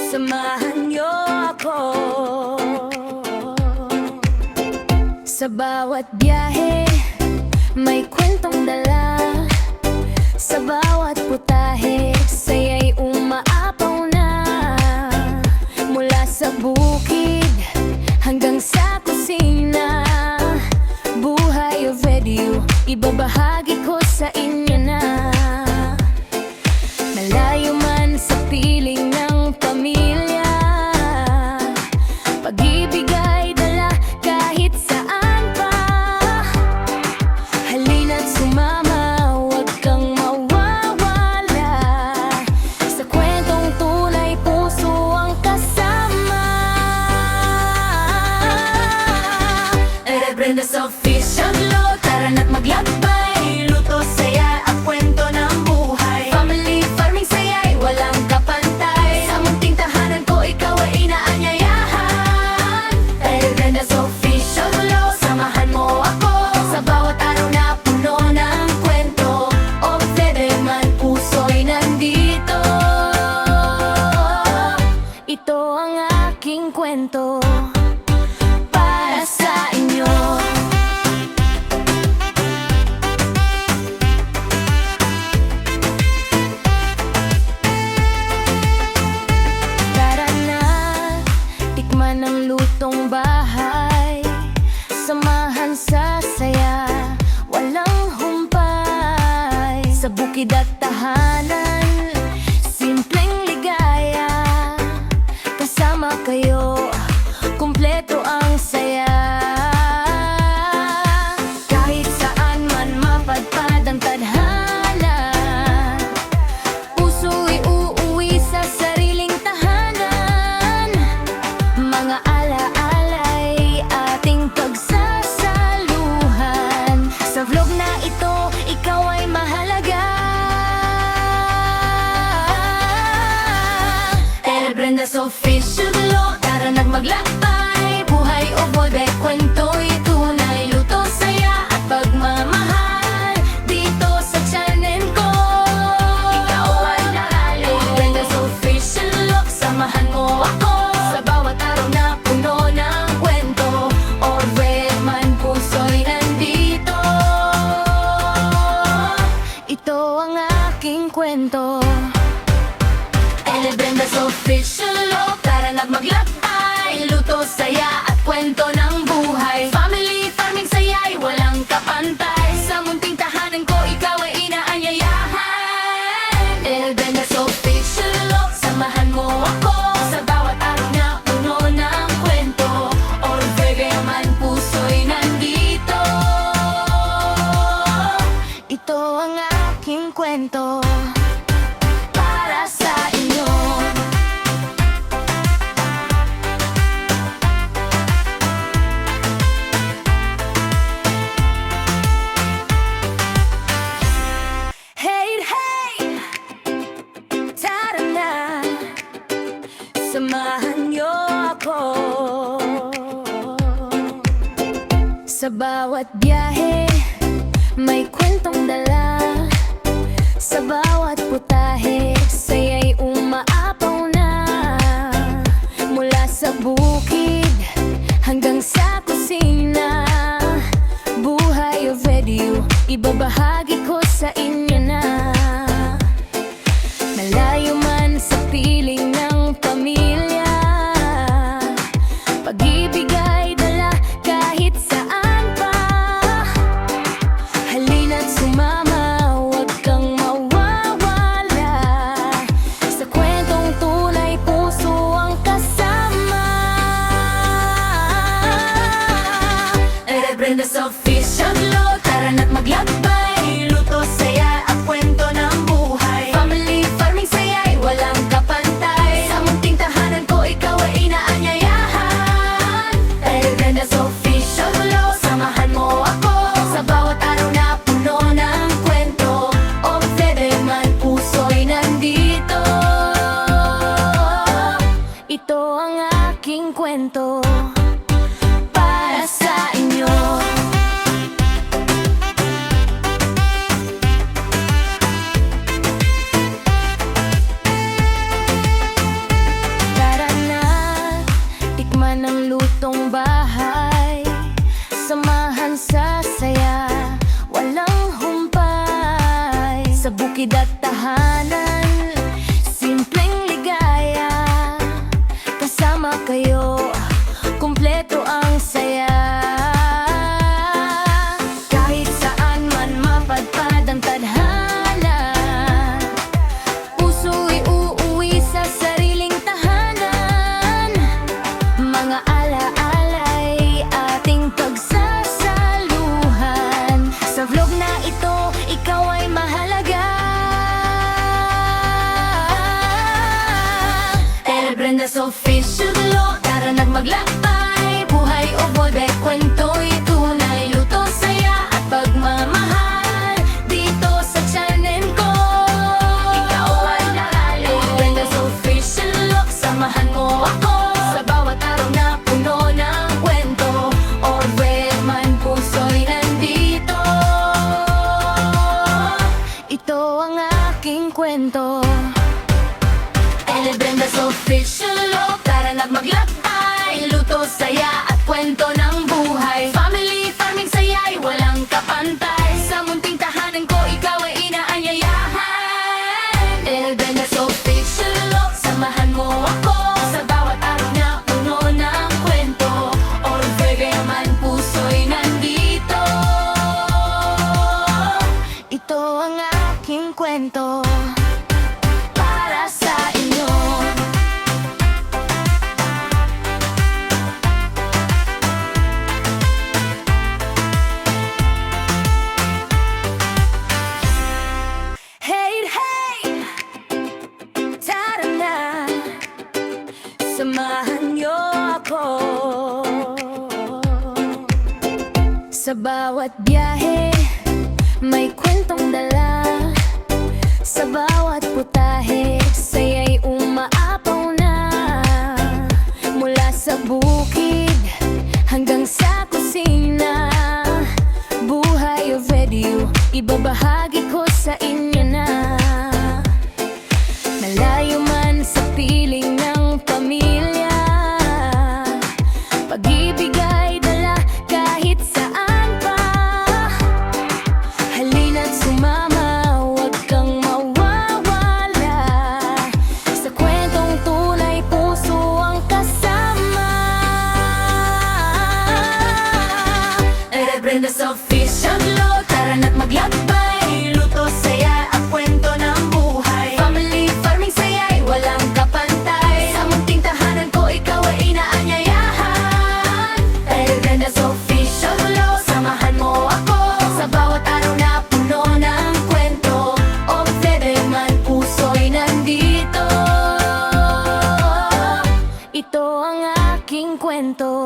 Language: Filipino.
Samahan niyo ako sa bawat biyahe, may kwentong dala. Sa bawat putahe, saya'y umaapaw na. Mula sa bukid hanggang sa kusina, buhay of radio, ibabahagi ko sa inyo na. Malayo man sa piling ng pamilya, pag-ibig ay dala kahit saan pa. Halina't sumama, huwag kang mawawala. Sa kwentong tunay, puso ang kasama. Brenda's Official Vlog, tara na't maglakbay. Luto, saya at kwento ng buhay. Family farming, saya'y walang kapantay. Sa munting tahanan ko, ikaw ay inaanyayahan. Brenda's Official Vlog, samahan mo ako sa bawat araw na puno ng kwento. O pwede man, puso'y nandito. Ito ang aking kwento para sa inyo. Tara na, tikman ang lutong bahay. Samahan sa saya, walang humpay. Sa bukid at tahanan, simpleng ligaya. Kasama kayo, kumpleto ang saya. Kahit saan man mapadpad ang tadhana, puso'y uuwi sa sariling tahanan. Mga ala-ala'y ating pagsasaluhan. Sa vlog na ito, ikaw ay mahalaga. Brenda's Official Vlog, tara na't maglakbay. Buhay o bobe, kwento'y tunay. Luto, saya at pagmamahal dito sa channel ko. Ikaw ay narali. Brenda's Official Vlog, samahan mo ako sa bawat araw na puno ng kwento. Or where man, puso'y nandito. Ito ang aking kwento. Brenda's Official Vlog, tara na't maglakbay. Luto, saya at kwento ng buhay. Family farming, saya'y walang kapantay. Sa munting tahanan ko, ikaw ay inaanyayahan. Brenda's Official Vlog, samahan mo ako sa bawat araw na puno ng kwento. Or vega man, puso'y nandito. Ito ang aking kwento para sa inyo. Hey, hey! Tara na, samahan niyo ako sa bawat biyahe, may kwentong dala. Sa bawat putahe, saya'y umaapaw na. Mula sa bukid hanggang sa kusina, buhay of radio, ibabahagi ko sa inyo na. Malayo man sa piling ng pamilya, pag-ibig ay dala kahit saan pa. Halina't sumama, huwag kang mawawala. Sa kwentong tunay, puso ang kasama. Brenda's Official Vlog, tara na't maglakbay. Luto, saya at kwento ng buhay. Family farming, saya'y walang kapantay. Sa munting tahanan ko, ikaw ay inaanyayahan. Brenda's Official Vlog, samahan mo ako sa bawat araw na puno ng kwento. O pwede man, puso'y nandito. Ito ang aking kwento para sa inyo. Brenda's Official Vlog, tara nagmaglakbay. Buhay o bobe, kwento'y tunay. Luto, saya at pagmamahal dito sa channel ko. Ikaw ay nalalo. Brenda's Official Vlog, samahan mo ako sa bawat araw na puno ng kwento. Or where man puso'y nandito. Ito ang aking kwento. Brenda's Official Vlog, tara nagmaglakbay. Luto, saya at kwento ng buhay. Family farming, saya'y walang kapantay. Sa munting tahanan ko, ikaw ay inaanyayahan. Brenda's Official Vlog, samahan mo ako sa bawat araw na puno ng kwento. Or where man puso'y nandito. Ito ang aking kwento. Samahan niyo ako sa bawat biyahe, may kwentong dala. Sa bawat putahe, saya'y umaapaw na. Mula sa bukid hanggang sa kusina, buhay of radio, ibabahagi ko sa inyo na. Malayo man sa piling ng pamilya, pag-ibig ay dala kahit saan pa. Halina't sumama, huwag kang mawawala. Sa kwentong tunay, puso ang kasama. Brenda's Official Vlog, tara na't maglakbay. Luto, saya at kwento ng buhay. Family farming, saya'y walang kapantay. Sa munting tahanan ko, ikaw ay inaanyayahan. Brenda's Official Vlog, samahan mo ako sa bawat araw na puno ng kwento. O bebe man puso'y nandito. Ito ang aking kwento.